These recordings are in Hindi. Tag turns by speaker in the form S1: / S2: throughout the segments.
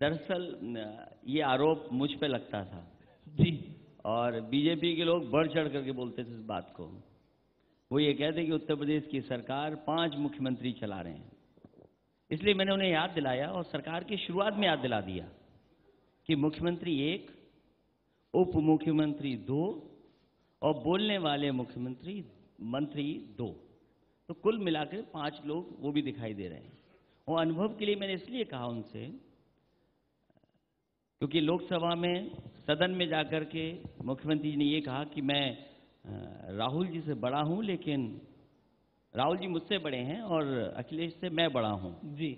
S1: दरअसल ये आरोप मुझ पे लगता था
S2: जी।
S1: और बीजेपी के लोग बढ़ चढ़ करके बोलते थे इस बात को। वो ये कहते कि उत्तर प्रदेश की सरकार 5 मुख्यमंत्री चला रहे हैं, इसलिए मैंने उन्हें याद दिलाया और सरकार की शुरुआत में याद दिला दिया कि मुख्यमंत्री 1, उप मुख्यमंत्री 2 और बोलने वाले मुख्यमंत्री मंत्री 2, तो कुल मिलाकर 5 लोग वो भी दिखाई दे रहे हैं। और अनुभव के लिए मैंने इसलिए कहा उनसे क्योंकि लोकसभा में सदन में जाकर के मुख्यमंत्री जी ने ये कहा कि मैं राहुल जी से बड़ा हूं, लेकिन राहुल जी मुझसे बड़े हैं और अखिलेश से मैं बड़ा हूं।
S2: जी।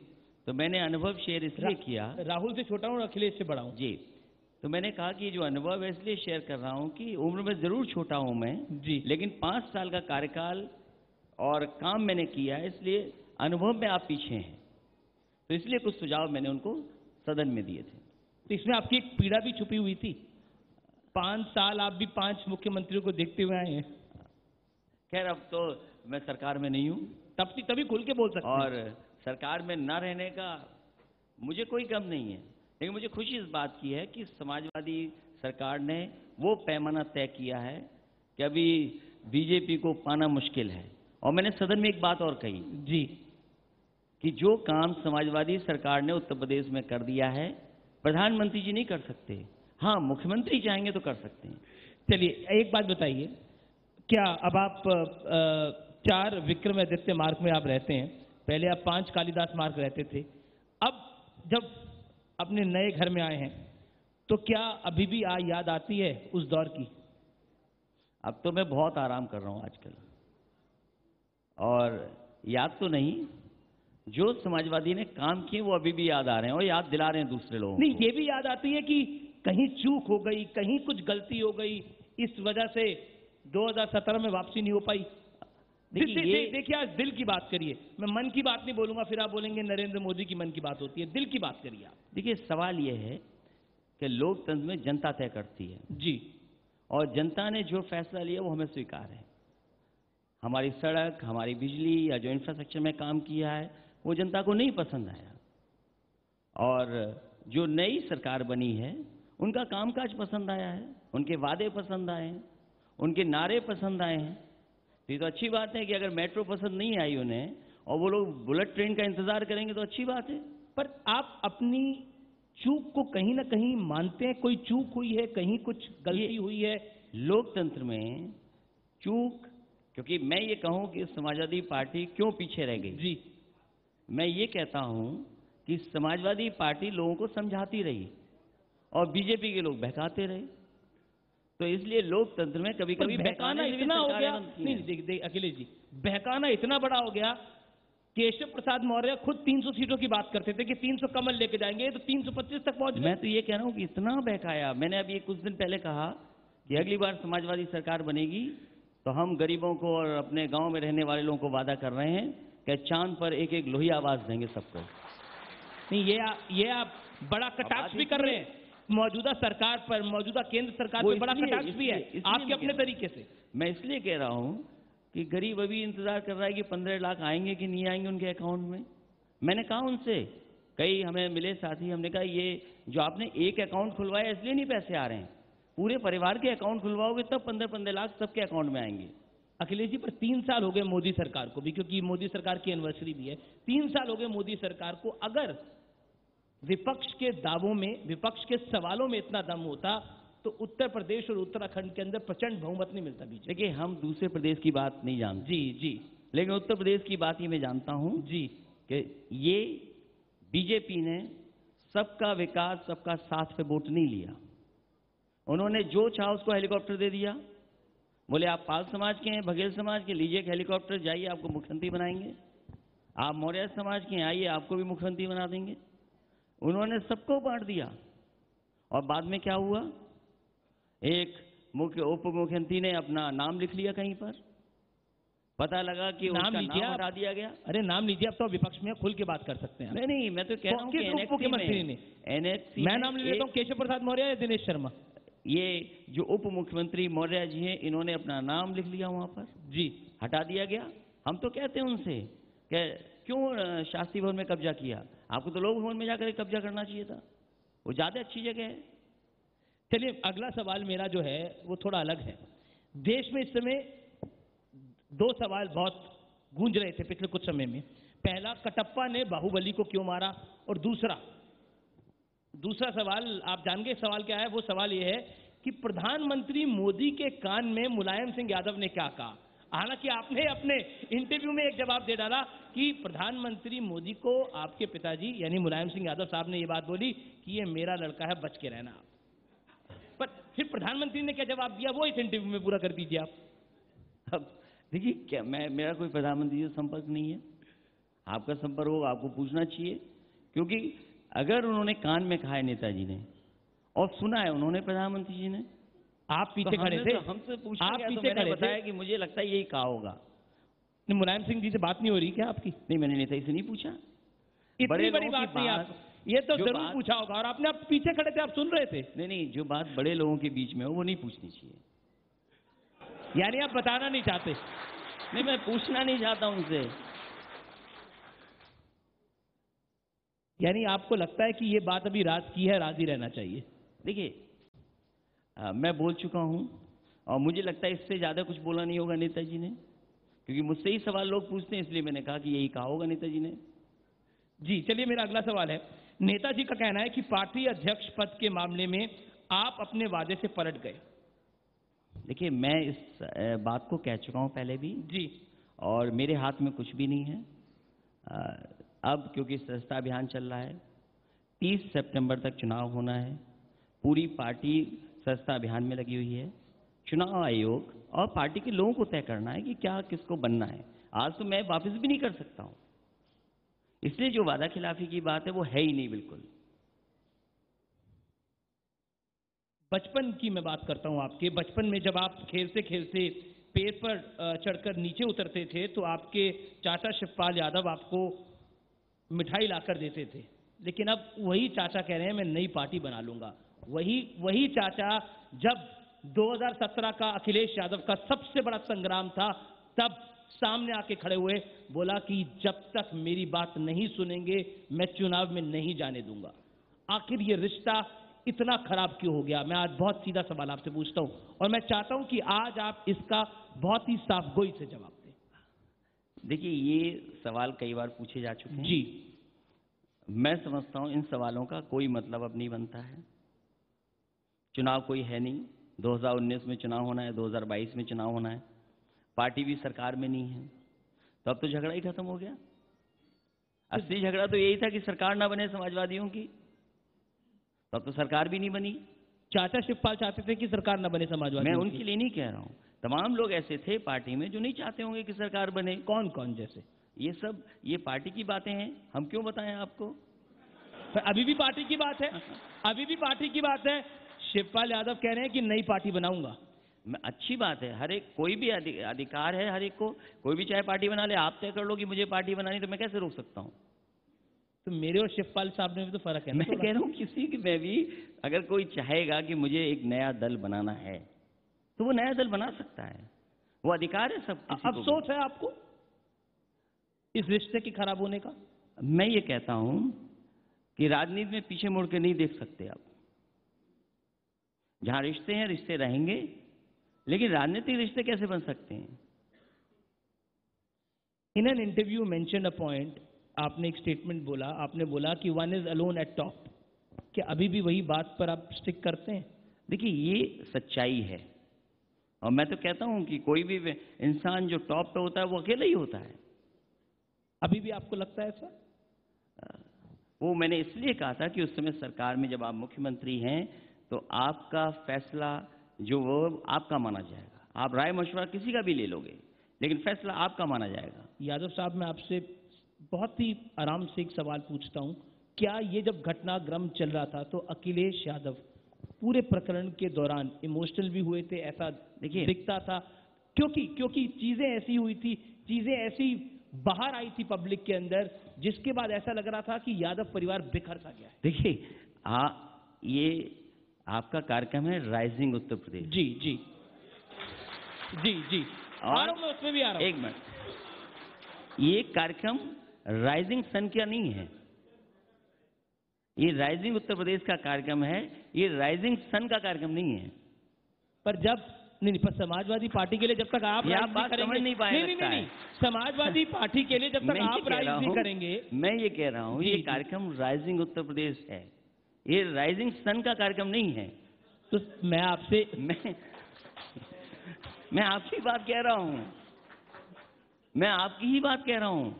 S1: तो मैंने अनुभव शेयर इसलिए किया,
S2: राहुल से छोटा हूं और अखिलेश से बड़ा हूं।
S1: जी। तो मैंने कहा कि जो अनुभव है इसलिए शेयर कर रहा हूं कि उम्र में जरूर छोटा हूं मैं,
S2: जी,
S1: लेकिन 5 साल का कार्यकाल और काम मैंने किया है, इसलिए अनुभव में आप पीछे हैं। तो इसलिए कुछ सुझाव मैंने उनको सदन में दिए थे।
S2: तो इसमें आपकी एक पीड़ा भी छुपी हुई थी। 5 साल आप भी 5 मुख्यमंत्रियों को देखते हुए आए हैं।
S1: खैर अब तो मैं सरकार में नहीं हूं,
S2: तभी खुल के बोल सकते हैं।
S1: और सरकार में न रहने का मुझे कोई गम नहीं है, लेकिन मुझे खुशी इस बात की है कि समाजवादी सरकार ने वो पैमाना तय किया है कि अभी बीजेपी को पाना मुश्किल है। और मैंने सदन में एक बात और कही
S2: जी,
S1: कि जो काम समाजवादी सरकार ने उत्तर प्रदेश में कर दिया है प्रधानमंत्री जी नहीं कर सकते, हाँ मुख्यमंत्री चाहेंगे तो कर सकते हैं।
S2: चलिए एक बात बताइए, क्या अब आप 4 विक्रमादित्य मार्ग में आप रहते हैं, पहले आप 5 कालिदास मार्ग रहते थे, अब जब अपने नए घर में आए हैं तो क्या अभी भी याद आती है उस दौर की?
S1: अब तो मैं बहुत आराम कर रहा हूं आजकल, और याद तो नहीं, जो समाजवादी ने काम किए वो अभी भी याद आ रहे हैं और याद दिला रहे हैं दूसरे लोगों
S2: नहीं,
S1: को।
S2: ये भी याद आती है कि कहीं चूक हो गई, कहीं कुछ गलती हो गई, इस वजह से 2017 में वापसी नहीं हो पाई। देखिए आज दिल की बात करिए, मैं मन की बात नहीं बोलूंगा, फिर आप बोलेंगे नरेंद्र मोदी की मन की बात होती है। दिल की बात करिए आप।
S1: देखिए सवाल यह है कि लोकतंत्र में जनता तय करती है
S2: जी,
S1: और जनता ने जो फैसला लिया वो हमें स्वीकार है। हमारी सड़क, हमारी बिजली या जो इंफ्रास्ट्रक्चर में काम किया है वो जनता को नहीं पसंद आया, और जो नई सरकार बनी है उनका कामकाज पसंद आया है, उनके वादे पसंद आए हैं, उनके नारे पसंद आए हैं। तो ये तो अच्छी बात है कि अगर मेट्रो पसंद नहीं आई उन्हें और वो लोग बुलेट ट्रेन का इंतजार करेंगे तो अच्छी बात है।
S2: पर आप अपनी चूक को कहीं ना कहीं मानते हैं, कोई चूक हुई है, कहीं कुछ गलती हुई है?
S1: लोकतंत्र में चूक, क्योंकि मैं ये कहूं कि समाजवादी पार्टी क्यों पीछे रह गई,
S2: जी,
S1: मैं ये कहता हूं कि समाजवादी पार्टी लोगों को समझाती रही और बीजेपी के लोग बहकाते रहे, तो इसलिए लोकतंत्र में कभी कभी
S2: बहकाना इतना हो गया। नहीं, देख अखिलेश जी, बहकाना इतना बड़ा हो गया। केशव प्रसाद मौर्य खुद 300 सीटों की बात करते थे कि 300 कमल लेके जाएंगे, तो 325 तक पहुंच गए।
S1: मैं तो ये कह रहा हूं कि इतना बहकाया। मैंने अभी कुछ दिन पहले कहा कि अगली बार समाजवादी सरकार बनेगी तो हम गरीबों को और अपने गांव में रहने वाले लोगों को वादा कर रहे हैं कि चांद पर एक एक लोही आवाज देंगे सबको।
S2: नहीं, ये आप बड़ा कटाक्ष भी कर रहे हैं मौजूदा सरकार पर, मौजूदा केंद्र सरकार पर बड़ा कटाक्ष भी है आपके अपने तरीके से।
S1: मैं इसलिए कह रहा हूं कि गरीब अभी इंतजार कर रहा है कि 15 लाख आएंगे कि नहीं आएंगे उनके अकाउंट में। मैंने कहा उनसे, कई हमें मिले साथी, हमने कहा ये जो आपने एक अकाउंट खुलवाया इसलिए नहीं पैसे आ रहे हैं, पूरे परिवार के अकाउंट खुलवाओगे तब 15-15 लाख सबके अकाउंट में आएंगे।
S2: अखिलेश जी, पर 3 साल हो गए मोदी सरकार को भी, क्योंकि मोदी सरकार की एनिवर्सरी भी है। 3 साल हो गए मोदी सरकार को। अगर विपक्ष के दावों में, विपक्ष के सवालों में इतना दम होता तो उत्तर प्रदेश और उत्तराखंड के अंदर प्रचंड बहुमत नहीं मिलता बीजेपी।
S1: देखिए हम दूसरे प्रदेश की बात नहीं जानते,
S2: जी जी,
S1: लेकिन उत्तर प्रदेश की बात ही मैं जानता हूं
S2: जी,
S1: कि ये बीजेपी ने सबका विकास सबका साथ पे वोट नहीं लिया। उन्होंने जो चाहा उसको हेलीकॉप्टर दे दिया, बोले आप पाल समाज के हैं, बघेल समाज के, लीजिए हेलीकॉप्टर, जाइए आपको मुख्यमंत्री बनाएंगे। आप मौर्य समाज के हैं, आइए आपको भी मुख्यमंत्री बना देंगे। उन्होंने सबको बांट दिया और बाद में क्या हुआ, एक उप मुख्यमंत्री ने अपना नाम लिख लिया कहीं पर, पता लगा कि
S2: नाम
S1: उसका
S2: लीजिए,
S1: नाम हटा दिया गया।
S2: अरे नाम लीजिए, अब तो विपक्ष में खुल के बात कर सकते हैं।
S1: नहीं, मैं तो कह रहा हूं कि
S2: उप मुख्यमंत्री ने,
S1: एनएचसी,
S2: मैं नाम ले लेता हूं, केशव प्रसाद मौर्य या दिनेश शर्मा।
S1: ये जो उप मुख्यमंत्री मौर्य जी हैं, इन्होंने अपना नाम लिख लिया वहां पर,
S2: जी,
S1: हटा दिया गया। हम तो कहते हैं उनसे कि क्यों शास्त्री भवन में कब्जा किया, आपको तो लोक भवन में जाकर कब्जा करना चाहिए था। वो ज्यादा अच्छी जगह है।
S2: चलिए अगला सवाल मेरा जो है वो थोड़ा अलग है। देश में इस समय दो सवाल बहुत गूंज रहे थे पिछले कुछ समय में। पहला, कटप्पा ने बाहुबली को क्यों मारा, और दूसरा सवाल आप जान गए सवाल क्या है। वो सवाल ये है कि प्रधानमंत्री मोदी के कान में मुलायम सिंह यादव ने क्या कहा। हालांकि आपने अपने इंटरव्यू में एक जवाब दे डाला कि प्रधानमंत्री मोदी को आपके पिताजी यानी मुलायम सिंह यादव साहब ने ये बात बोली कि ये मेरा लड़का है, बच के रहना। पर फिर प्रधानमंत्री ने क्या जवाब दिया वो इस इंटरव्यू में पूरा कर दीजिए आप।
S1: अब देखिए, क्या मेरा कोई प्रधानमंत्री से संपर्क नहीं है। आपका संपर्क होगा, आपको पूछना चाहिए, क्योंकि अगर उन्होंने कान में कहा है नेताजी ने और सुना है उन्होंने प्रधानमंत्री जी ने,
S2: आप पीछे
S1: तो
S2: खड़े थे,
S1: हमसे पूछा
S2: आप
S1: गया, तो
S2: पीछे
S1: मैंने
S2: खड़े
S1: बताया
S2: थे
S1: कि मुझे लगता है यही कहा होगा।
S2: मुलायम सिंह जी से बात नहीं हो रही क्या आपकी?
S1: नहीं, मैंने नेताजी से नहीं पूछा।
S2: इतनी बड़ी
S1: लोगों की
S2: बात नहीं आप, ये तो जरूर पूछा होगा और आपने आप पीछे खड़े थे, आप सुन रहे थे।
S1: नहीं, जो बात बड़े लोगों के बीच में हो वो नहीं पूछनी चाहिए।
S2: यानी आप बताना नहीं चाहते?
S1: नहीं, मैं पूछना नहीं चाहता उनसे।
S2: यानी आपको लगता है कि ये बात अभी राज की है, राज ही रहना चाहिए?
S1: देखिए, मैं बोल चुका हूं और मुझे लगता है इससे ज्यादा कुछ बोला नहीं होगा नेताजी ने, क्योंकि मुझसे ही सवाल लोग पूछते हैं, इसलिए मैंने कहा कि यही कहा होगा नेताजी ने।
S2: जी चलिए, मेरा अगला सवाल है। नेताजी का कहना है कि पार्टी अध्यक्ष पद के मामले में आप अपने वादे से पलट गए।
S1: देखिए, मैं इस बात को कह चुका हूं पहले भी
S2: जी, और
S1: मेरे हाथ में कुछ भी नहीं है। अब क्योंकि सदस्यता अभियान चल रहा है, 30 सितंबर तक चुनाव होना है, पूरी पार्टी सदस्यता अभियान में लगी हुई है। चुनाव आयोग और पार्टी के लोगों को तय करना है कि क्या किसको बनना है। आज तो मैं वापस भी नहीं कर सकता हूं, इसलिए जो वादा खिलाफी की बात है वो है ही नहीं बिल्कुल।
S2: बचपन की मैं बात करता हूं आपके। बचपन में जब आप खेलते खेलते पेड़ पर चढ़कर नीचे उतरते थे तो आपके चाचा शिवपाल यादव आपको मिठाई लाकर देते थे, लेकिन अब वही चाचा कह रहे हैं मैं नई पार्टी बना लूंगा। वही चाचा जब 2017 का अखिलेश यादव का सबसे बड़ा संग्राम था तब सामने आके खड़े हुए, बोला कि जब तक मेरी बात नहीं सुनेंगे मैं चुनाव में नहीं जाने दूंगा। आखिर ये रिश्ता इतना खराब क्यों हो गया? मैं आज बहुत सीधा सवाल आपसे पूछता हूं और मैं चाहता हूं कि आज आप इसका बहुत ही साफगोई से जवाब दें।
S1: देखिए, ये सवाल कई बार पूछे जा चुके हैं।
S2: जी,
S1: मैं समझता हूं इन सवालों का कोई मतलब अब नहीं बनता है। चुनाव कोई है नहीं, 2019 में चुनाव होना है, 2022 में चुनाव होना है, पार्टी भी सरकार में नहीं है, तो अब तो झगड़ा ही खत्म हो गया। असली झगड़ा तो यही था कि सरकार ना बने समाजवादियों की, तो अब तो सरकार भी नहीं बनी।
S2: चाचा शिवपाल चाहते थे कि सरकार न बने समाजवादी।
S1: मैं उनके लिए नहीं कह रहा हूं, तमाम लोग ऐसे थे पार्टी में जो नहीं चाहते होंगे कि सरकार बने।
S2: कौन कौन? जैसे
S1: ये पार्टी की बातें हैं, हम क्यों बताएं आपको?
S2: अभी भी पार्टी की बात है, अभी भी पार्टी की बात है। शिवपाल यादव कह रहे हैं कि नई पार्टी बनाऊंगा।
S1: अच्छी बात है, हर एक कोई भी अधिकार है हर एक को, कोई भी चाहे पार्टी बना ले। आप तय कर लो कि मुझे पार्टी बनानी, तो मैं कैसे रोक सकता हूं?
S2: तो मेरे और शिवपाल साहब में भी तो फर्क है।
S1: मैं कह रहा हूं किसी की में भी अगर कोई चाहेगा कि मुझे एक नया दल बनाना है तो वो नया दल बना सकता है, वो अधिकार है सब किसी को।
S2: अफसोस है आपको इस रिश्ते के खराब होने का?
S1: मैं ये कहता हूं कि राजनीति में पीछे मुड़ के नहीं देख सकते आप। जहां रिश्ते हैं रिश्ते रहेंगे, लेकिन राजनीतिक रिश्ते कैसे बन सकते हैं?
S2: In an interview mention a point, आपने एक स्टेटमेंट बोला, आपने बोला कि one is alone at top. क्या अभी भी वही बात पर आप स्टिक करते हैं?
S1: देखिए, ये सच्चाई है और मैं तो कहता हूं कि कोई भी इंसान जो टॉप पे होता है वो अकेला ही होता है।
S2: अभी भी आपको लगता है ऐसा?
S1: वो मैंने इसलिए कहा था कि उस समय सरकार में जब आप मुख्यमंत्री हैं तो आपका फैसला जो वो आपका माना जाएगा। आप राय मशवरा किसी का भी ले लोगे, लेकिन फैसला आपका माना जाएगा।
S2: यादव साहब, मैं आपसे बहुत ही आराम से एक सवाल पूछता हूं। क्या ये जब घटनाक्रम चल रहा था तो अखिलेश यादव पूरे प्रकरण के दौरान इमोशनल भी हुए थे? ऐसा
S1: देखिए,
S2: दिखता था क्योंकि चीजें ऐसी हुई थी, चीजें ऐसी बाहर आई थी पब्लिक के अंदर, जिसके बाद ऐसा लग रहा था कि यादव परिवार बिखर सा गया है।
S1: देखिए, ये आपका कार्यक्रम है राइजिंग उत्तर प्रदेश।
S2: जी जी जी जी, आ रहा हूं मैं, उसमें भी आ रहा हूं।
S1: एक मिनट, ये कार्यक्रम राइजिंग सन का नहीं है, ये राइजिंग उत्तर प्रदेश का कार्यक्रम है, ये राइजिंग सन का कार्यक्रम नहीं है।
S2: पर जब नहीं पर समाजवादी पार्टी के लिए जब तक आप
S1: ये आप
S2: राइज
S1: बात
S2: करेंगे,
S1: समझ नहीं पाए
S2: नहीं,
S1: लगता है।
S2: समाजवादी पार्टी के लिए जब तक
S1: मैं ये
S2: आप
S1: कह
S2: राइज
S1: रहा
S2: नहीं
S1: हूं,
S2: करेंगे।
S1: मैं ये कह रहा हूँ,
S2: जी,
S1: ये
S2: जी।
S1: कार्यक्रम राइजिंग उत्तर प्रदेश है, ये राइजिंग सन का कार्यक्रम नहीं है।
S2: तो मैं आपसे
S1: मैं आपकी बात कह रहा हूँ, मैं आपकी ही बात कह रहा हूँ,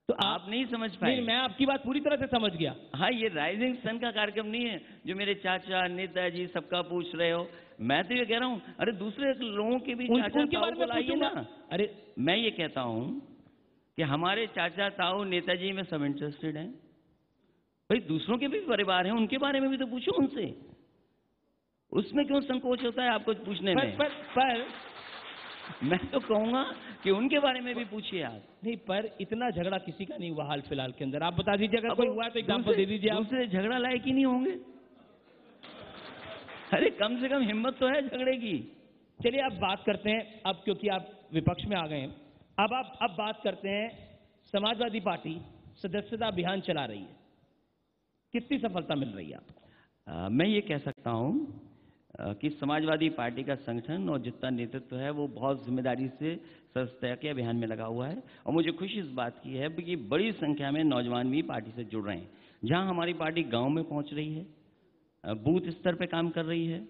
S2: तो
S1: आप नहीं समझ पाए।
S2: नहीं, मैं आपकी बात पूरी तरह से समझ गया।
S1: हाँ, ये राइजिंग सन का कार्यक्रम नहीं है जो मेरे चाचा नेताजी सबका पूछ रहे हो। मैं तो ये कह रहा हूँ, अरे दूसरे लोगों के भी चाचा
S2: उनके
S1: ताऊ
S2: बारे
S1: को
S2: में
S1: लाइए
S2: पूछूंगा।
S1: ना।
S2: अरे
S1: मैं ये कहता हूँ कि हमारे चाचा ताऊ नेताजी में सब इंटरेस्टेड हैं। भाई दूसरों के भी परिवार हैं, उनके बारे में भी तो पूछो उनसे। उसमें क्यों संकोच होता है आपको पूछने में?
S2: पर
S1: मैं तो कहूंगा कि उनके बारे में भी पूछिए आप।
S2: नहीं, पर इतना झगड़ा किसी का नहीं हुआ हाल फिलहाल के अंदर। आप बता दीजिए, अगर
S1: अब
S2: कोई हुआ है तो एग्जाम्पल दे दीजिए आप।
S1: दूसरे झगड़ा लायक ही नहीं होंगे? अरे कम से कम हिम्मत तो है झगड़े की।
S2: चलिए अब बात करते हैं, अब क्योंकि आप विपक्ष में आ गए हैं, अब बात करते हैं। समाजवादी पार्टी सदस्यता अभियान चला रही है, कितनी सफलता मिल रही है आपको?
S1: मैं ये कह सकता हूँ कि समाजवादी पार्टी का संगठन और जितना नेतृत्व है वो बहुत जिम्मेदारी से सदस्यता के अभियान में लगा हुआ है। और मुझे खुशी इस बात की है कि बड़ी संख्या में नौजवान भी पार्टी से जुड़ रहे हैं। जहाँ हमारी पार्टी गांव में पहुँच रही है, बूथ स्तर पे काम कर रही है,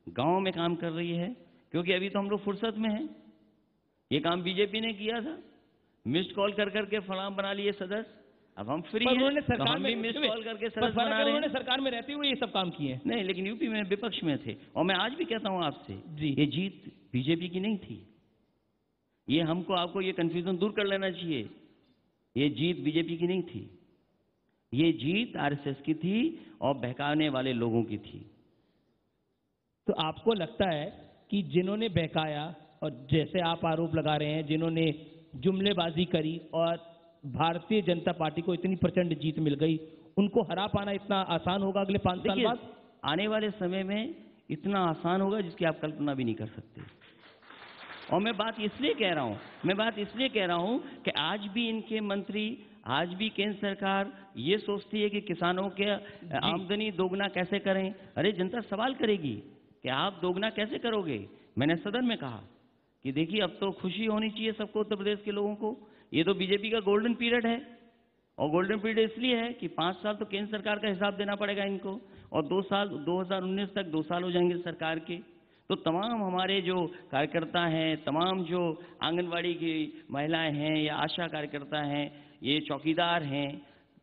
S1: गांव में काम कर रही है, क्योंकि अभी तो हम लोग फुर्सत में हैं। ये काम बीजेपी ने किया था, मिस्ड कॉल कर करके फलाम बना लिए सदस्य। अब हम फ्री हैं,
S2: उन्होंने
S1: तो
S2: सरकार
S1: हम भी मिस्ड कॉल करके
S2: पर
S1: सदस्य बना रहे
S2: उन्होंने
S1: हैं।
S2: सरकार में रहते हुए ये सब काम किए हैं।
S1: नहीं, लेकिन यूपी में विपक्ष में थे। और मैं आज भी कहता हूं आपसे,
S2: जी।
S1: ये जीत बीजेपी की नहीं थी। ये हमको आपको ये कंफ्यूजन दूर कर लेना चाहिए। ये जीत बीजेपी की नहीं थी, ये जीत आरएसएस की थी और बहकाने वाले लोगों की थी।
S2: तो आपको लगता है कि जिन्होंने बहकाया और जैसे आप आरोप लगा रहे हैं, जिन्होंने जुमलेबाजी करी और भारतीय जनता पार्टी को इतनी प्रचंड जीत मिल गई, उनको हरा पाना इतना आसान होगा अगले 5 साल
S1: देखिए,
S2: बाद?
S1: आने वाले समय में इतना आसान होगा जिसकी आप कल्पना भी नहीं कर सकते। और मैं बात इसलिए कह रहा हूं कि आज भी इनके मंत्री, आज भी केंद्र सरकार ये सोचती है कि किसानों के आमदनी दोगुना कैसे करें। अरे जनता सवाल करेगी कि आप दोगुना कैसे करोगे। मैंने सदन में कहा कि देखिए, अब तो खुशी होनी चाहिए सबको, उत्तर प्रदेश के लोगों को। ये तो बीजेपी का गोल्डन पीरियड है, और गोल्डन पीरियड इसलिए है कि 5 साल तो केंद्र सरकार का हिसाब देना पड़ेगा इनको, और 2 साल 2019 तक 2 साल हो जाएंगे सरकार के। तो तमाम हमारे जो कार्यकर्ता हैं, तमाम जो आंगनवाड़ी की महिलाएं हैं या आशा कार्यकर्ता हैं, ये चौकीदार हैं,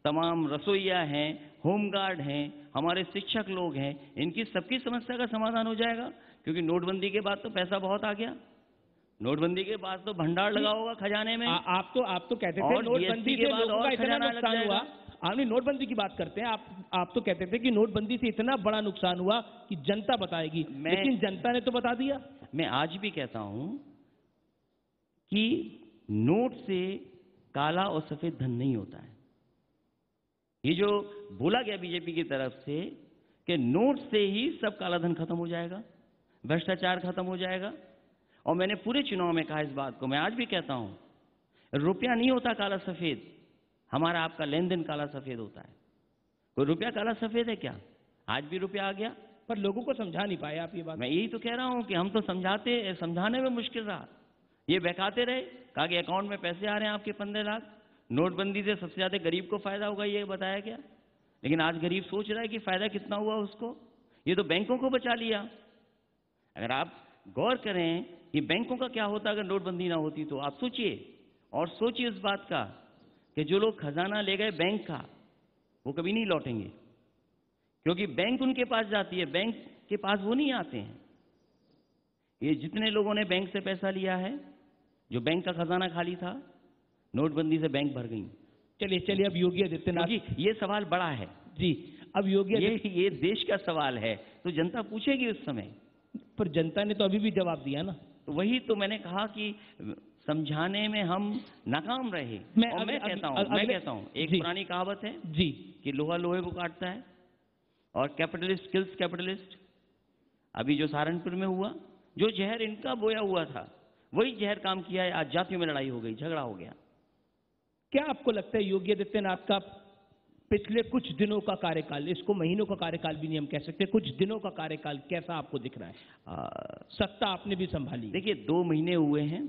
S1: तमाम रसोइया हैं, होमगार्ड हैं, हमारे शिक्षक लोग हैं, इनकी सबकी समस्या का समाधान हो जाएगा। क्योंकि नोटबंदी के बाद तो पैसा बहुत आ गया, नोटबंदी के बाद तो भंडार लगा होगा खजाने में।
S2: आप तो कहते थे
S1: और
S2: नोटबंदी
S1: GST के
S2: से
S1: बाद
S2: लोगों
S1: और
S2: का इतना
S1: खजाना लग
S2: नुकसान हुआ।
S1: जाएगा।
S2: आपने नोटबंदी की बात करते हैं, आप तो कहते थे कि नोटबंदी से इतना बड़ा नुकसान हुआ कि जनता बताएगी, लेकिन जनता ने तो बता दिया।
S1: मैं आज भी कहता हूं कि नोट से काला और सफेद धन नहीं होता है। ये जो बोला गया बीजेपी की तरफ से कि नोट से ही सब काला धन खत्म हो जाएगा, भ्रष्टाचार खत्म हो जाएगा। और मैंने पूरे चुनाव में कहा इस बात को, मैं आज भी कहता हूं, रुपया नहीं होता काला सफेद, हमारा आपका लेन देन काला सफेद होता है। कोई रुपया काला सफेद है क्या? आज भी रुपया आ गया,
S2: पर लोगों को समझा नहीं पाए आप ये बात।
S1: मैं यही तो कह रहा हूं कि हम तो समझाने में मुश्किल रहा। ये बहकाते रहे, कहा कि अकाउंट में पैसे आ रहे हैं आपके 15 लाख, नोटबंदी से सबसे ज्यादा गरीब को फायदा होगा, ये बताया गया। लेकिन आज गरीब सोच रहा है कि फायदा कितना हुआ उसको। ये तो बैंकों को बचा लिया। अगर आप गौर करें कि बैंकों का क्या होता अगर नोटबंदी ना होती, तो आप सोचिए, और सोचिए इस बात का कि जो लोग खजाना ले गए बैंक का, वो कभी नहीं लौटेंगे, क्योंकि बैंक उनके पास जाती है, बैंक के पास वो नहीं आते हैं। ये जितने लोगों ने बैंक से पैसा लिया है, जो बैंक का खजाना खाली था, नोटबंदी से बैंक भर गई।
S2: चलिए अब योगी आदित्यनाथ,
S1: ये सवाल बड़ा है
S2: जी। अब
S1: ये देश का सवाल है, तो जनता पूछेगी उस समय।
S2: पर जनता ने तो अभी भी जवाब दिया ना।
S1: तो वही तो मैंने कहा कि समझाने में हम नाकाम रहे। मैं कहता हूं एक पुरानी कहावत है
S2: जी
S1: कि लोहा लोहे को काटता है, और कैपिटलिस्ट किल्स कैपिटलिस्ट। अभी जो सहारनपुर में हुआ, जो जहर इनका बोया हुआ था, वही जहर काम किया है। आज जातियों में लड़ाई हो गई, झगड़ा हो गया।
S2: क्या आपको लगता है योगी आदित्यनाथ का पिछले कुछ दिनों का कार्यकाल, इसको महीनों का कार्यकाल भी नहीं हम कह सकते, कुछ दिनों का कार्यकाल कैसा आपको दिख रहा है? सत्ता आपने भी संभाली।
S1: देखिए 2 महीने हुए हैं,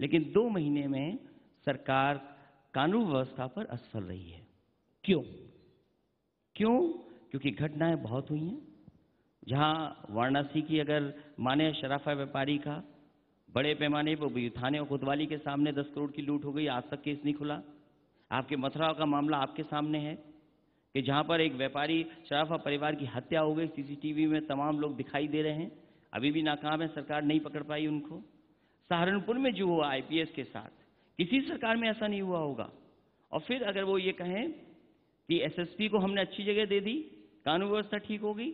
S1: लेकिन 2 महीने में सरकार कानून व्यवस्था पर असफल रही है।
S2: क्यों?
S1: क्योंकि घटनाएं बहुत हुई हैं। जहां वाराणसी की अगर माने शराफा व्यापारी का बड़े पैमाने पर थाने और कोतवाली के सामने 10 करोड़ की लूट हो गई, आज तक केस नहीं खुला। आपके मथुरा का मामला आपके सामने है कि जहां पर एक व्यापारी शराफा परिवार की हत्या हो गई, सीसीटीवी में तमाम लोग दिखाई दे रहे हैं, अभी भी नाकाम है, सरकार नहीं पकड़ पाई उनको। सहारनपुर में जो हुआ आईपीएस के साथ, किसी सरकार में ऐसा नहीं हुआ होगा। और फिर अगर वो ये कहें कि एसएसपी को हमने अच्छी जगह दे दी, कानून व्यवस्था ठीक हो गई,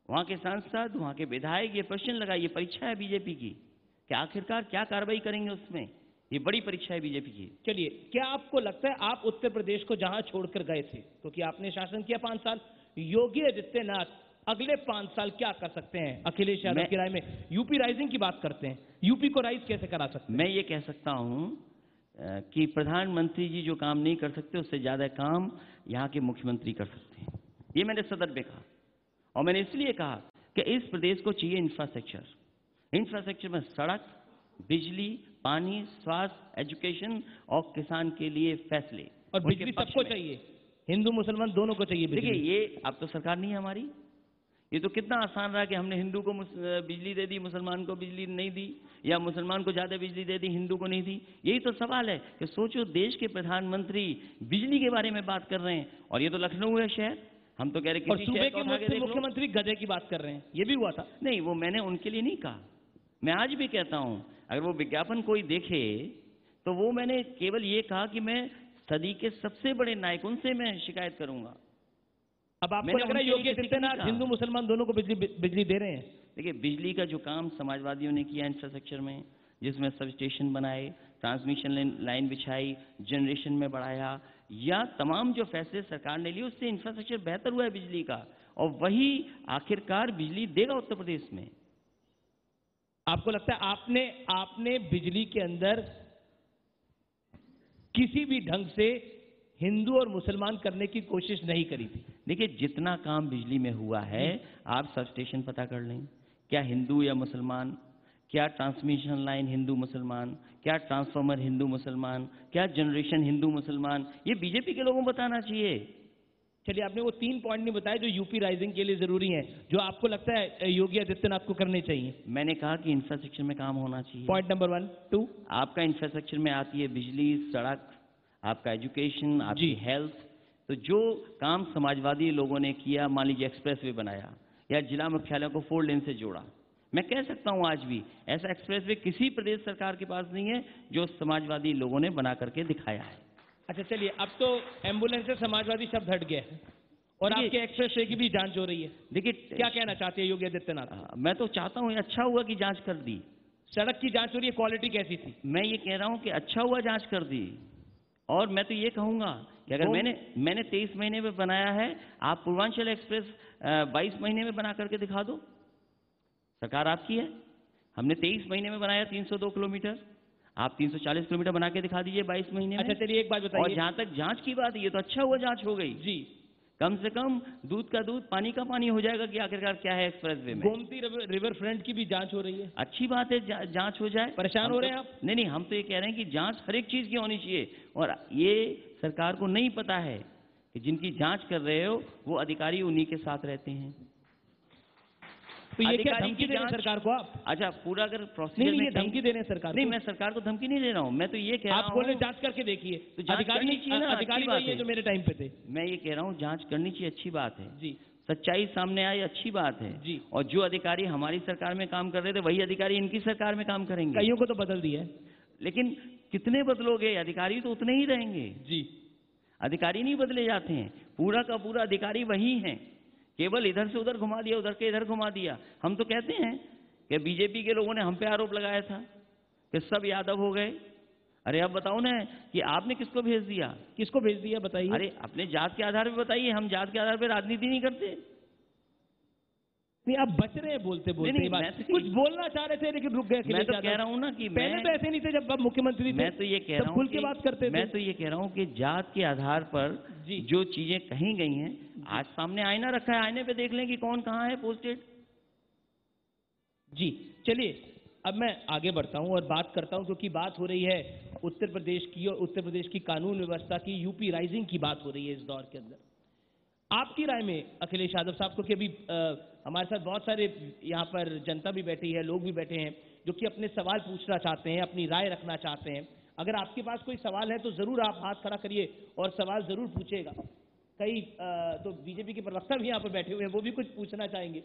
S1: वहां के सांसद, वहां के विधायक ये प्रश्न लगाए, ये परीक्षा है बीजेपी की कि आखिरकार क्या कार्रवाई करेंगे उसमें। ये बड़ी परीक्षा है बीजेपी की।
S2: चलिए, क्या आपको लगता है आप उत्तर प्रदेश को जहां छोड़कर गए थे, क्योंकि आपने शासन किया 5 साल, योगी आदित्यनाथ अगले 5 साल क्या कर सकते हैं अखिलेश यादव की राय में? यूपी राइजिंग की बात करते हैं, यूपी को राइज कैसे करा सकते हैं?
S1: मैं ये कह सकता हूं कि प्रधानमंत्री जी जो काम नहीं कर सकते उससे ज्यादा काम यहाँ के मुख्यमंत्री कर सकते हैं। ये मैंने सदन में कहा, और मैंने इसलिए कहा कि इस प्रदेश को चाहिए इंफ्रास्ट्रक्चर में सड़क, बिजली, पानी, स्वास्थ्य, एजुकेशन और किसान के लिए फैसले।
S2: और बिजली सबको चाहिए, हिंदू मुसलमान दोनों को चाहिए बिजली।
S1: देखिए ये अब तो सरकार नहीं है हमारी, ये तो कितना आसान रहा कि हमने हिंदू को बिजली दे दी, मुसलमान को बिजली नहीं दी, या मुसलमान को ज्यादा बिजली दे दी, हिंदू को नहीं दी। यही तो सवाल है कि सोचो देश के प्रधानमंत्री बिजली के बारे में बात कर रहे हैं, और ये तो लखनऊ है शहर, हम तो कह रहे
S2: और सूबे के मुख्यमंत्री गधे की बात कर रहे हैं, ये भी हुआ था।
S1: नहीं, वो मैंने उनके लिए नहीं कहा, मैं आज भी कहता हूं अगर वो विज्ञापन कोई देखे तो वो मैंने केवल ये कहा कि मैं सदी के सबसे बड़े नायकों से मैं शिकायत करूंगा।
S2: अब आपको लग रहा है योगी आदित्यनाथ हिंदू मुसलमान दोनों को बिजली दे रहे हैं?
S1: देखिए बिजली का जो काम समाजवादियों ने किया इंफ्रास्ट्रक्चर में, जिसमें सब स्टेशन बनाए, ट्रांसमिशन लाइन बिछाई, जनरेशन में बढ़ाया, या तमाम जो फैसले सरकार ने लिए उससे इंफ्रास्ट्रक्चर बेहतर हुआ है बिजली का, और वही आखिरकार बिजली देगा उत्तर प्रदेश में।
S2: आपको लगता है आपने बिजली के अंदर किसी भी ढंग से हिंदू और मुसलमान करने की कोशिश नहीं करी थी?
S1: देखिए जितना काम बिजली में हुआ है, आप सब स्टेशन पता कर लें, क्या हिंदू या मुसलमान, क्या ट्रांसमिशन लाइन हिंदू मुसलमान, क्या ट्रांसफार्मर हिंदू मुसलमान, क्या जनरेशन हिंदू मुसलमान, ये बीजेपी के लोगों को बताना चाहिए।
S2: चलिए, आपने वो 3 पॉइंट नहीं बताए जो यूपी राइजिंग के लिए जरूरी हैं, जो आपको लगता है योगी आदित्यनाथ को करने चाहिए।
S1: मैंने कहा कि इंफ्रास्ट्रक्चर में काम होना चाहिए।
S2: पॉइंट नंबर 1, 2
S1: आपका इंफ्रास्ट्रक्चर में आती है बिजली, सड़क, आपका एजुकेशन, आपकी हेल्थ। तो जो काम समाजवादी लोगों ने किया, मान लीजिए एक्सप्रेसवे बनाया या जिला मुख्यालय को 4 लेन से जोड़ा, मैं कह सकता हूं आज भी ऐसा एक्सप्रेसवे किसी प्रदेश सरकार के पास नहीं है जो समाजवादी लोगों ने बना करके दिखाया है।
S2: अच्छा चलिए, अब तो एम्बुलेंस से समाजवादी शब्द हट गया है और आपके एक्सप्रेसवे की भी जांच हो रही है। देखिए, क्या कहना चाहते हैं योगी आदित्यनाथ?
S1: मैं तो चाहता हूं अच्छा हुआ कि जांच कर दी।
S2: सड़क की जांच हो रही है, क्वालिटी कैसी थी?
S1: मैं ये कह रहा हूं कि अच्छा हुआ जांच कर दी, और मैं तो ये कहूंगा कि अगर मैंने 23 महीने में बनाया है, आप पूर्वांचल एक्सप्रेस 22 महीने में बना करके दिखा दो। सरकार आपकी है, हमने 23 महीने में बनाया 302 किलोमीटर, आप 340 किलोमीटर बना के दिखा दीजिए 22 महीने में।
S2: अच्छा चलिए, एक बात बताइए।
S1: और जहां तक जांच की बात है, ये तो अच्छा हुआ जांच हो गई
S2: जी।
S1: कम से कम दूध का दूध, पानी का पानी हो जाएगा कि आखिरकार क्या है एक्सप्रेसवे में।
S2: गोमती रिवर फ्रंट की भी जांच हो रही है।
S1: अच्छी बात है, जांच हो जाए।
S2: परेशान हो रहे हैं आप?
S1: नहीं, हम तो ये कह रहे हैं कि जांच हर एक चीज की होनी चाहिए, और ये सरकार को नहीं पता है कि जिनकी जांच कर रहे हो वो अधिकारी उन्हीं के साथ रहते हैं।
S2: तो ये क्या धमकी दे रहे हैं सरकार को आप?
S1: अच्छा, पूरा अगर प्रोसीजर
S2: नहीं, ये धमकी दे रहे हैं सरकार
S1: नहीं, मैं सरकार को धमकी नहीं दे रहा हूं, मैं तो ये कह रहा हूं
S2: आप बोले जांच करके देखिए।
S1: तो अधिकारी
S2: वही है जो मेरे टाइम पे थे।
S1: मैं ये कह रहा हूं जांच करनी चाहिए, अच्छी बात है
S2: जी।
S1: सच्चाई सामने आई, अच्छी बात है
S2: जी।
S1: और जो अधिकारी हमारी सरकार में काम कर रहे थे वही अधिकारी इनकी सरकार में काम करेंगे।
S2: कईयों को तो बदल दिया है,
S1: लेकिन कितने बदलोगे? अधिकारी तो उतने ही रहेंगे
S2: जी।
S1: अधिकारी नहीं बदले जाते हैं, पूरा का पूरा अधिकारी वही है, केवल इधर से उधर घुमा दिया, उधर के इधर घुमा दिया। हम तो कहते हैं कि बीजेपी के लोगों ने हम पे आरोप लगाया था कि सब यादव हो गए। अरे अब बताओ ना कि आपने किसको भेज दिया?
S2: किसको भेज दिया बताइए?
S1: अरे अपने जात के आधार पे बताइए, हम जात के आधार पे राजनीति नहीं करते।
S2: नहीं, आप बच रहे हैं बोलते बोलते
S1: नहीं,
S2: ये बात।
S1: मैं तो
S2: कुछ बोलना चाह रहे थे लेकिन रुक गए।
S1: मैं तो कह रहा हूँ ना कि
S2: पहले
S1: मैं
S2: तो ऐसे नहीं थे जब आप मुख्यमंत्री थे।
S1: मैं तो ये कह
S2: तब
S1: रहा हूँ
S2: खुल के
S1: कि
S2: बात करते थे।
S1: मैं तो ये कह रहा हूँ कि जात के आधार पर
S2: जी।
S1: जो चीजें कही गई हैं, आज सामने आईना रखा है, आईने पे देख लें कि कौन कहाँ है पोस्टेड।
S2: जी चलिए, अब मैं आगे बढ़ता हूं और बात करता हूं, क्योंकि बात हो रही है उत्तर प्रदेश की और उत्तर प्रदेश की कानून व्यवस्था की, यूपी राइजिंग की बात हो रही है इस दौर के अंदर। आपकी राय में अखिलेश यादव साहब, क्योंकि अभी हमारे साथ बहुत सारे यहाँ पर जनता भी बैठी है, लोग भी बैठे हैं जो कि अपने सवाल पूछना चाहते हैं, अपनी राय रखना चाहते हैं। अगर आपके पास कोई सवाल है तो जरूर आप हाथ खड़ा करिए और सवाल जरूर पूछेगा। कई तो बीजेपी के प्रवक्ता भी यहाँ पर बैठे हुए हैं, वो भी कुछ पूछना चाहेंगे।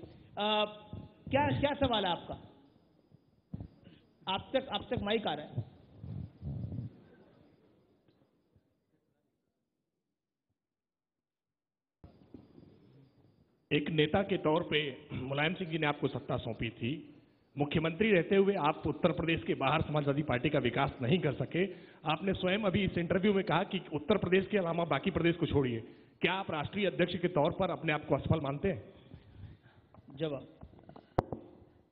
S2: क्या क्या सवाल है आपका? आप तक माइक आ रहा है।
S3: एक नेता के तौर पे मुलायम सिंह जी ने आपको सत्ता सौंपी थी। मुख्यमंत्री रहते हुए आप उत्तर प्रदेश के बाहर समाजवादी पार्टी का विकास नहीं कर सके। आपने स्वयं अभी इस इंटरव्यू में कहा कि उत्तर प्रदेश के अलावा बाकी प्रदेश को छोड़िए। क्या आप राष्ट्रीय अध्यक्ष के तौर पर अपने आप को असफल मानते हैं?
S2: जवाब।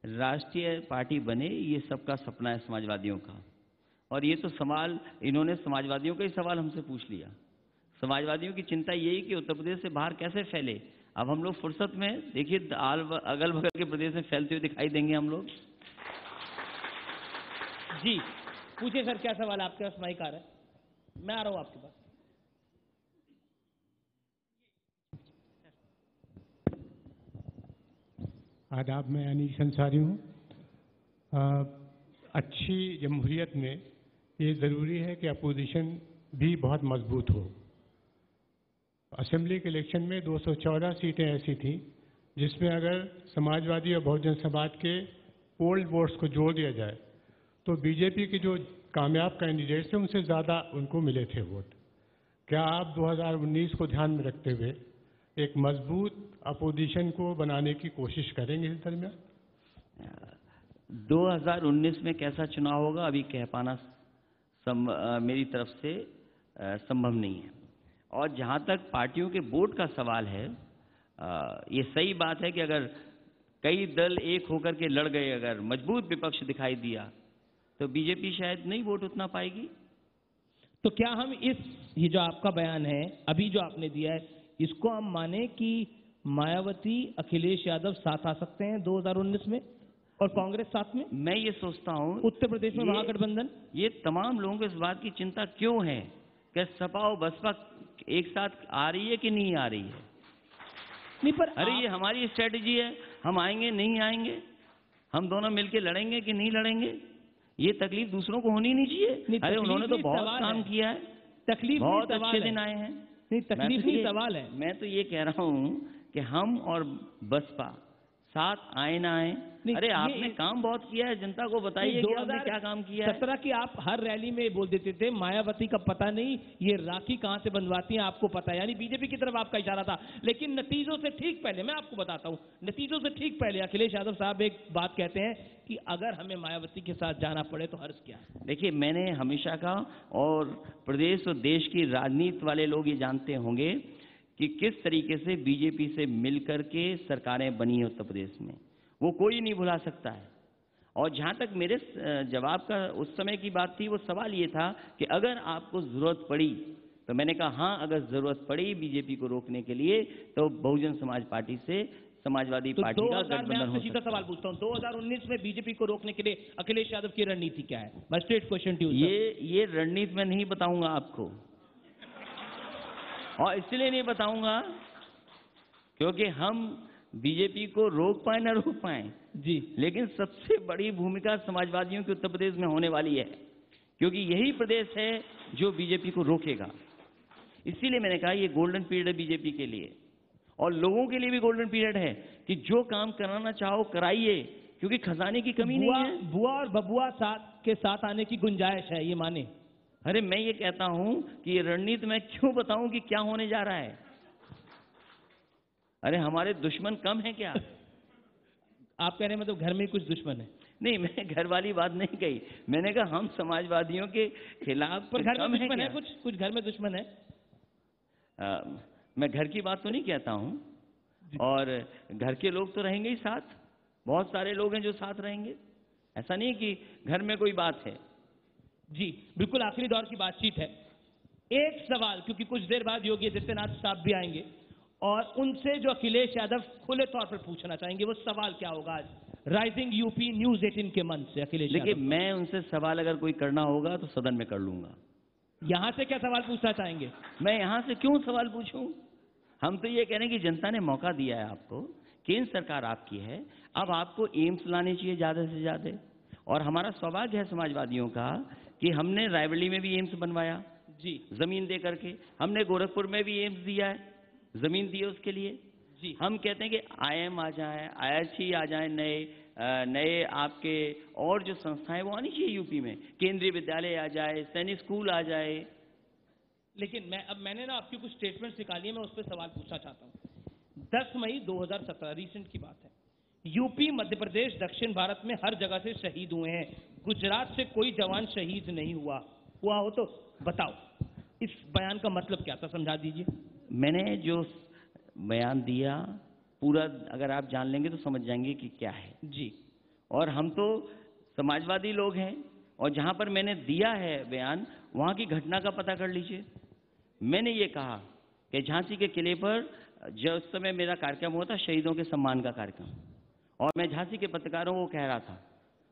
S1: राष्ट्रीय पार्टी बने, ये सबका सपना है समाजवादियों का। और ये तो सवाल इन्होंने समाजवादियों का ही सवाल हमसे पूछ लिया। समाजवादियों की चिंता यही कि उत्तर प्रदेश से बाहर कैसे फैले। अब हम लोग फुर्सत में देखिए, अगल बगल के प्रदेश में फैलते हुए दिखाई देंगे हम लोग।
S2: जी पूछिए सर, क्या सवाल है आपके पास? माइक आ रहा है, मैं आ रहा हूं आपके पास।
S4: आदाब, मैं अनीश अंसारी हूँ। अच्छी जमहूरियत में ये ज़रूरी है कि अपोजिशन भी बहुत मजबूत हो। असेंबली के इलेक्शन में 214 सीटें ऐसी थीं जिसमें अगर समाजवादी और बहुजन समाज के पोल्ड वोट्स को जोड़ दिया जाए तो बीजेपी के जो कामयाब कैंडिडेट्स थे उनसे ज़्यादा उनको मिले थे वोट। क्या आप 2019 को ध्यान में रखते हुए एक मजबूत अपोजिशन को बनाने की कोशिश करेंगे इस दरमियान?
S1: 2019 में कैसा चुनाव होगा अभी कह पाना मेरी तरफ से संभव नहीं है। और जहां तक पार्टियों के वोट का सवाल है, ये सही बात है कि अगर कई दल एक होकर के लड़ गए, अगर मजबूत विपक्ष दिखाई दिया तो बीजेपी शायद नहीं वोट उतना पाएगी।
S2: तो क्या हम ये जो आपका बयान है अभी जो आपने दिया है, इसको हम माने कि मायावती अखिलेश यादव साथ आ सकते हैं 2019 में और कांग्रेस साथ में?
S1: मैं ये सोचता हूं
S2: उत्तर प्रदेश में महागठबंधन,
S1: ये तमाम लोगों को इस बात की चिंता क्यों है कि सपा और बसपा एक साथ आ रही है कि नहीं आ रही है।
S2: नहीं पर
S1: अरे ये हमारी स्ट्रेटजी है, हम आएंगे नहीं आएंगे, हम दोनों मिलकर लड़ेंगे कि नहीं लड़ेंगे, ये तकलीफ दूसरों को होनी नहीं चाहिए। अरे उन्होंने तो बहुत काम किया है,
S2: तकलीफ
S1: बहुत अच्छे दिन आए हैं।
S2: नहीं, तकलीफ नहीं सवाल है।
S1: मैं तो ये कह रहा हूं कि हम और बसपा साथ आए ना आए। अरे आपने काम बहुत किया है, जनता को बताइए कि आपने क्या काम किया है।
S2: 2017 की आप हर रैली में बोल देते थे मायावती का पता नहीं, ये राखी कहां से बनवाती हैं आपको पता है, यानी बीजेपी की तरफ आपका इशारा था। लेकिन नतीजों से ठीक पहले मैं आपको बताता हूं, नतीजों से ठीक पहले अखिलेश यादव साहब एक बात कहते हैं कि अगर हमें मायावती के साथ जाना पड़े तो हर्ष क्या है।
S1: देखिए, मैंने हमेशा कहा, और प्रदेश और देश की राजनीति वाले लोग ये जानते होंगे कि किस तरीके से बीजेपी से मिलकर के सरकारें बनी है उत्तर प्रदेश में, वो कोई नहीं भुला सकता है। और जहां तक मेरे जवाब का उस समय की बात थी, वो सवाल ये था कि अगर आपको जरूरत पड़ी, तो मैंने कहा हाँ, अगर जरूरत पड़ी बीजेपी को रोकने के लिए तो बहुजन समाज पार्टी से समाजवादी पार्टी का गठबंधन हो सकता है।
S2: सीधा सवाल पूछता हूं, 2019 में बीजेपी को रोकने के लिए अखिलेश यादव की रणनीति क्या है? मैं स्ट्रेट क्वेश्चन टू यू।
S1: ये रणनीति मैं नहीं बताऊंगा आपको, और इसलिए नहीं बताऊंगा क्योंकि हम बीजेपी को रोक पाए ना रोक पाए
S2: जी, लेकिन
S1: सबसे बड़ी भूमिका समाजवादियों की उत्तर प्रदेश में होने वाली है, क्योंकि यही प्रदेश है जो बीजेपी को रोकेगा। इसीलिए मैंने कहा ये गोल्डन पीरियड है बीजेपी के लिए, और लोगों के लिए भी गोल्डन पीरियड है कि जो काम कराना चाहो कराइए, क्योंकि खजाने की कमी नहीं है।
S2: बुआ और बबुआ के साथ आने की गुंजाइश है, ये माने।
S1: अरे मैं ये कहता हूं कि ये रणनीति मैं क्यों बताऊं कि क्या होने जा रहा है। अरे हमारे दुश्मन कम है क्या?
S2: आप कह रहे हैं मतलब घर में कुछ दुश्मन है?
S1: नहीं, मैं घर वाली बात नहीं कही, मैंने कहा हम समाजवादियों के खिलाफ
S2: पर घर में दुश्मन
S1: है,
S2: कुछ घर में दुश्मन है।
S1: मैं घर की बात तो नहीं कहता हूं, और घर के लोग तो रहेंगे ही साथ, बहुत सारे लोग हैं जो साथ रहेंगे। ऐसा नहीं कि घर में कोई बात है।
S2: जी बिल्कुल, आखिरी दौर की बातचीत है। एक सवाल, क्योंकि कुछ देर बाद योगी आदित्यनाथ साहब भी आएंगे और उनसे जो अखिलेश यादव खुले तौर पर पूछना चाहेंगे, वो सवाल क्या होगा आज राइजिंग यूपी न्यूज 18 के मंच से? अखिलेश
S1: देखिए,
S2: यादव,
S1: मैं उनसे सवाल अगर कोई करना होगा तो सदन में कर लूंगा।
S2: यहां से क्या सवाल पूछना चाहेंगे?
S1: मैं यहां से क्यों सवाल पूछूं? हम तो ये कह रहे हैं कि जनता ने मौका दिया है आपको, केंद्र सरकार आपकी है, अब आपको एम्स लाने चाहिए ज्यादा से ज्यादा। और हमारा सौभाग्य है समाजवादियों का कि हमने रायबरेली में भी एम्स बनवाया
S2: जी
S1: जमीन दे करके, हमने गोरखपुर में भी एम्स दिया है, जमीन दी है उसके लिए।
S2: जी
S1: हम कहते हैं कि आईएम आ जाए, आईआईटी आ जाए, नए आपके और जो संस्थाएं वो आनी चाहिए यूपी में, केंद्रीय विद्यालय आ जाए, सैनिक स्कूल आ जाए।
S2: लेकिन मैंने ना आपकी कुछ स्टेटमेंट्स निकाली है, मैं उस पर सवाल पूछना चाहता हूं। 10 मई 2017 रिसेंट की बात है, यूपी, मध्य प्रदेश, दक्षिण भारत में हर जगह से शहीद हुए हैं, गुजरात से कोई जवान शहीद नहीं हुआ हो तो बताओ इस बयान का मतलब क्या था, समझा दीजिए।
S1: मैंने जो बयान दिया पूरा अगर आप जान लेंगे तो समझ जाएंगे कि क्या है।
S2: जी
S1: और हम तो समाजवादी लोग हैं, और जहां पर मैंने दिया है बयान वहां की घटना का पता कर लीजिए। मैंने ये कहा कि झांसी के किले पर जो उस समय मेरा कार्यक्रम हुआ था, शहीदों के सम्मान का कार्यक्रम, और मैं झांसी के पत्रकारों को कह रहा था,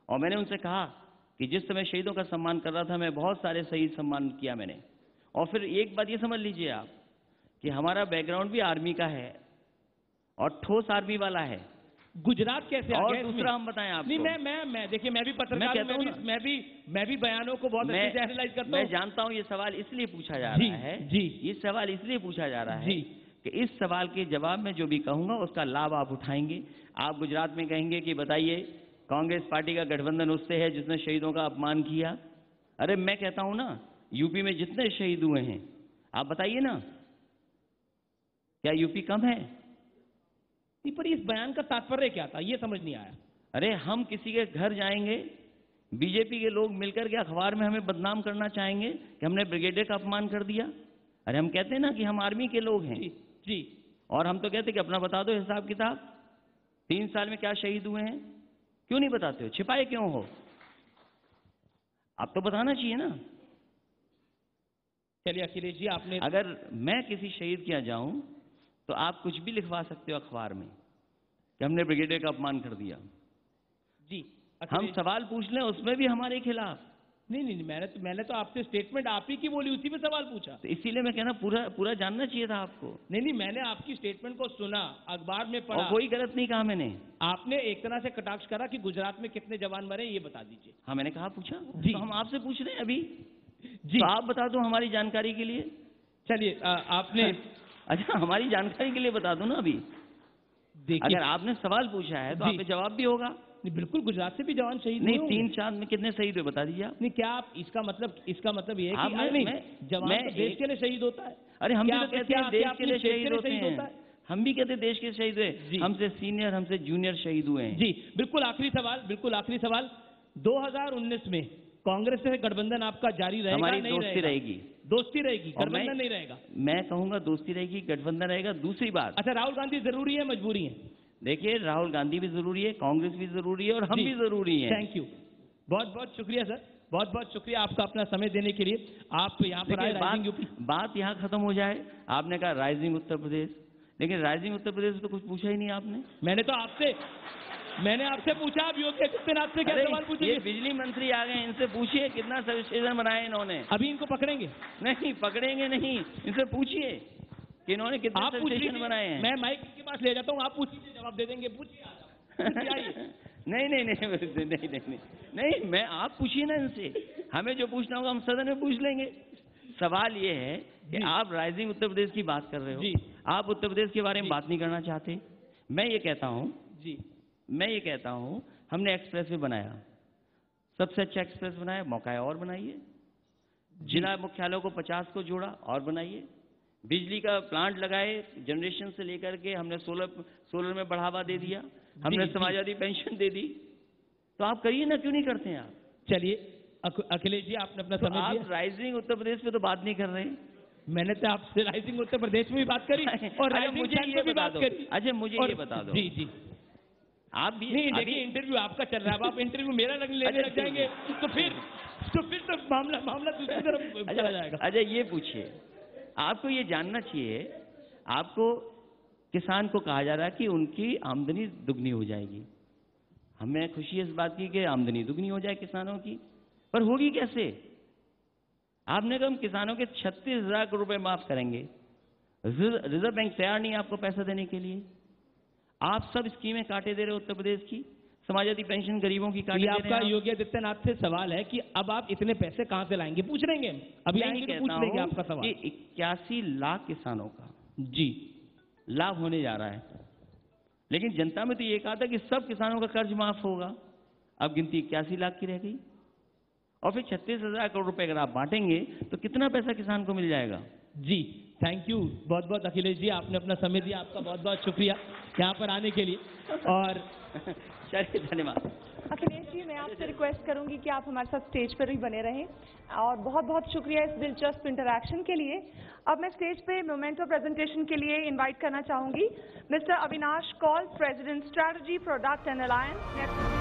S1: और मैंने उनसे कहा कि जिस समय शहीदों का सम्मान कर रहा था, मैं बहुत सारे शहीद सम्मान किया मैंने। और फिर एक बात ये समझ लीजिए आप कि हमारा बैकग्राउंड भी आर्मी का है, और ठोस आर्मी वाला है।
S2: गुजरात कैसे आ
S1: और
S2: गया इसमें?
S1: दूसरा हम बताएं आपको।
S2: नहीं, मैं देखिए, मैं भी पत्रकार
S1: कहता हूं
S2: हूं, मैं भी बयानों को बहुत अच्छे से एनालाइज करता
S1: मैं
S2: हूं।
S1: जानता हूं ये सवाल इसलिए पूछा जा
S2: जी,
S1: रहा है,
S2: जी।
S1: ये सवाल इसलिए पूछा जा रहा है
S2: जी।
S1: कि इस सवाल के जवाब में जो भी कहूंगा उसका लाभ आप उठाएंगे। आप गुजरात में कहेंगे कि बताइए कांग्रेस पार्टी का गठबंधन उससे है जिसने शहीदों का अपमान किया। अरे मैं कहता हूं ना, यूपी में जितने शहीद हुए हैं आप बताइए ना, क्या यूपी कम है?
S2: नहीं, पर इस बयान का तात्पर्य क्या था, ये समझ नहीं आया।
S1: अरे हम किसी के घर जाएंगे, बीजेपी के लोग मिलकर के अखबार में हमें बदनाम करना चाहेंगे कि हमने ब्रिगेडियर का अपमान कर दिया। अरे हम कहते हैं ना कि हम आर्मी के लोग हैं।
S2: जी जी।
S1: और हम तो कहते हैं कि अपना बता दो हिसाब किताब, 3 साल में क्या शहीद हुए हैं, क्यों नहीं बताते हो, छिपाए क्यों हो? आप तो बताना चाहिए ना।
S2: चलिए अखिलेश जी, आपने
S1: अगर मैं किसी शहीद के यहाँ जाऊं तो आप कुछ भी लिखवा सकते हो अखबार में कि हमने ब्रिगेडियर का अपमान कर दिया।
S2: जी
S1: हम सवाल पूछ लें उसमें भी हमारे खिलाफ।
S2: नहीं, मैंने तो आपसे स्टेटमेंट आप ही की बोली, उसी पे सवाल पूछा।
S1: तो इसीलिए मैं कहना पूरा जानना चाहिए था आपको।
S2: नहीं, मैंने आपकी स्टेटमेंट को सुना, अखबार में पढ़ा।
S1: और कोई गलत नहीं कहा मैंने।
S2: आपने एक तरह से कटाक्ष करा कि गुजरात में कितने जवान मरे, ये बता दीजिए।
S1: हाँ, मैंने कहा पूछा
S2: जी।
S1: तो हम आपसे पूछ रहे हैं अभी
S2: जी,
S1: तो आप बता दो हमारी जानकारी के लिए।
S2: चलिए आपने
S1: अच्छा, हमारी जानकारी के लिए बता दो ना अभी।
S2: देखिए,
S1: अगर आपने सवाल पूछा है तो
S2: जी।
S1: आप पे जवाब भी होगा।
S2: नहीं, बिल्कुल, गुजरात से भी जवान शहीद
S1: नहीं,
S2: हुए होंगे।
S1: 3 चांद में कितने शहीद हुए बता दीजिए आप।
S2: नहीं, क्या आप इसका मतलब ये है कि
S1: आप-
S2: नहीं,
S1: मैं-
S2: जवान
S1: मैं
S2: तो देश
S1: एक-
S2: के लिए शहीद होता है।
S1: अरे हम भी
S2: क्या
S1: तो
S2: आपने-
S1: कहते हैं
S2: क्या
S1: देश
S2: आपने
S1: के लिए
S2: देश
S1: शहीद होते
S2: होता
S1: हैं।
S2: है?
S1: हम भी कहते हैं देश के शहीद हुए,
S2: जी।
S1: हमसे सीनियर हमसे जूनियर शहीद हुए हैं।
S2: जी, बिल्कुल आखिरी सवाल 2019 में कांग्रेस से गठबंधन आपका जारी रहेगा?
S1: हमारी
S2: नहीं
S1: दोस्ती रहेगी।
S2: दोस्ती रहेगी,
S1: और
S2: गठबंधन नहीं रहेगा।
S1: मैं कहूंगा दोस्ती रहेगी, गठबंधन रहेगा। दूसरी बात,
S2: अच्छा, राहुल गांधी जरूरी है, मजबूरी है?
S1: देखिए राहुल गांधी भी जरूरी है, कांग्रेस भी जरूरी है, और हम
S2: जी।
S1: भी जरूरी हैं।
S2: थैंक यू, बहुत बहुत शुक्रिया सर, बहुत बहुत शुक्रिया आपका अपना समय देने के लिए। आप यहाँ पर आए
S1: देखिए,
S2: राइजिंग यूपी।
S1: बात यहाँ खत्म हो जाए। आपने कहा राइजिंग उत्तर प्रदेश, लेकिन राइजिंग उत्तर प्रदेश में तो कुछ पूछा ही नहीं आपने।
S2: मैंने आपसे पूछा, आप योगी आदित्यनाथ से क्या
S1: अरे,
S2: सवाल
S1: ये
S2: पूछेंगे?
S1: बिजली मंत्री आ गए, इनसे पूछिए कितना सब स्टेशन बनाए इन्होंने।
S2: अभी इनको पकड़ेंगे?
S1: नहीं पकड़ेंगे नहीं, इनसे पूछिए कि इन्होंने कितने
S2: आप
S1: सब
S2: पूछ
S1: स्टेशन
S2: लीजिए,
S1: बनाए हैं।
S2: मैं माइक के पास ले जाता हूँ, आप पूछ लीजिए, जवाब दे देंगे। पूछिए, आ जाओ। पूछिए, आइए।
S1: नहीं, मैं आप पूछिए ना इनसे, हमें जो पूछना होगा हम सदन में पूछ लेंगे। सवाल ये है कि
S2: जी।
S1: आप राइजिंग उत्तर प्रदेश की बात कर रहे
S2: जी।
S1: हो, आप उत्तर प्रदेश के बारे में
S2: जी।
S1: बात नहीं करना चाहते। मैं ये कहता हूँ हमने एक्सप्रेस वे बनाया, सबसे अच्छा एक्सप्रेस बनाया, मौका है और बनाइए। जिला मुख्यालयों को 50 को जोड़ा, और बनाइए। बिजली का प्लांट लगाए, जनरेशन से लेकर के हमने सोलर में बढ़ावा दे दिया, हमने
S2: जी।
S1: समाजवादी पेंशन दे दी। तो आप करिए ना, क्यों नहीं करते हैं आप?
S2: चलिए अखिलेश जी, आपने अपना
S1: तो
S2: समय
S1: आप
S2: दिया।
S1: राइजिंग उत्तर प्रदेश पे तो बात नहीं कर रहे,
S2: मैंने तो आपसे राइजिंग उत्तर प्रदेश में भी बात करी और राइजिंग
S1: मुझे
S2: चैन
S1: ये
S2: में भी
S1: बता
S2: बात
S1: दो,
S2: करी।
S1: अजय मुझे
S2: और-
S1: ये बता दो,
S2: जी जी
S1: आप भी
S2: नहीं
S1: अभी-
S2: देखिए, इंटरव्यू आपका चल रहा है, अब आप इंटरव्यू मेरा लेने
S1: अच्छा,
S2: लग जाएंगे तो फिर मामला दूसरी तरफ चला जाएगा।
S1: अजय ये पूछिए, आपको ये जानना चाहिए, आपको किसान को कहा जा रहा है कि उनकी आमदनी दुगनी हो जाएगी। हमें खुशी है इस बात की कि आमदनी दुगनी हो जाए किसानों की, पर होगी कैसे? आपने कहा हम किसानों के 36,000 करोड़ रुपए माफ करेंगे, रिजर्व बैंक तैयार नहीं है आपको पैसा देने के लिए। आप सब स्कीमें काटे दे रहे हो उत्तर प्रदेश की, समाजवादी पेंशन गरीबों की काटे
S2: ये
S1: दे रहे
S2: आपका
S1: हैं आप।
S2: योगी आदित्यनाथ से सवाल है कि अब आप इतने पैसे कहां से लाएंगे, पूछ लेंगे हम। अभी
S1: मैं
S2: आएंगे तो
S1: कहता
S2: पूछ लेंगे
S1: हूं
S2: आपका सवाल।
S1: कि 81 लाख किसानों का
S2: जी
S1: लाभ होने जा रहा है, लेकिन जनता में तो ये कहा था कि सब किसानों का कर्ज माफ होगा। अब गिनती 81 लाख की रह गई, और फिर 36,000 करोड़ रुपए अगर आप बांटेंगे तो कितना पैसा किसान को मिल जाएगा?
S2: जी थैंक यू बहुत बहुत अखिलेश जी, आपने अपना समय दिया, आपका बहुत बहुत शुक्रिया यहाँ पर आने के लिए। और
S1: चलिए धन्यवाद।
S5: अखिलेश जी, मैं आपसे रिक्वेस्ट करूंगी कि आप हमारे साथ स्टेज पर ही बने रहें, और बहुत बहुत शुक्रिया इस दिलचस्प इंटरैक्शन के लिए। अब मैं स्टेज पे मोमेंटो प्रेजेंटेशन के लिए इनवाइट करना चाहूंगी mister Avinash Kaul, president strategy, product and alliance.